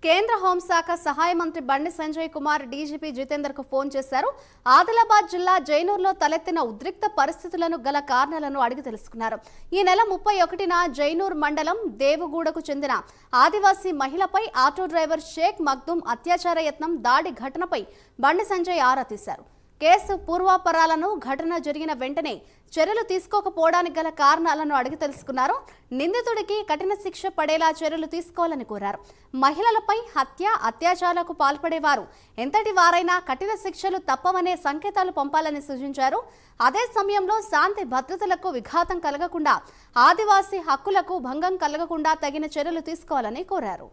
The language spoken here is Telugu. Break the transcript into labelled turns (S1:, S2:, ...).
S1: కేంద్ర హోంశాఖ సహాయ మంత్రి బండి సంజయ్ కుమార్ డీజీపీ జితేందర్ కు ఫోన్ చేశారు. ఆదిలాబాద్ జిల్లా జైనూర్లో తలెత్తిన ఉద్రిక్త పరిస్థితులను గల కారణాలను అడిగి తెలుసుకున్నారు. ఈ నెల 31న జైనూర్ మండలం దేవగూడకు చెందిన ఆదివాసీ మహిళపై ఆటో డ్రైవర్ షేక్ మగ్దూమ్ అత్యాచార యత్నం దాడి ఘటనపై బండి సంజయ్ ఆరా తీశారు. కేసు పూర్వాపరాలను ఘటన జరిగిన వెంటనే చర్యలు తీసుకోకపోవడానికి గల కారణాలను అడిగి తెలుసుకున్నారు. నిందితుడికి కఠిన శిక్ష పడేలా చర్యలు తీసుకోవాలని కోరారు. మహిళలపై అత్యాచారాలకు పాల్పడేవారు ఎంతటి వారైనా కఠిన శిక్షలు తప్పవనే సంకేతాలు పంపాలని సూచించారు. అదే సమయంలో శాంతి భద్రతలకు విఘాతం కలగకుండా, ఆదివాసీ హక్కులకు భంగం కలగకుండా తగిన చర్యలు తీసుకోవాలని కోరారు.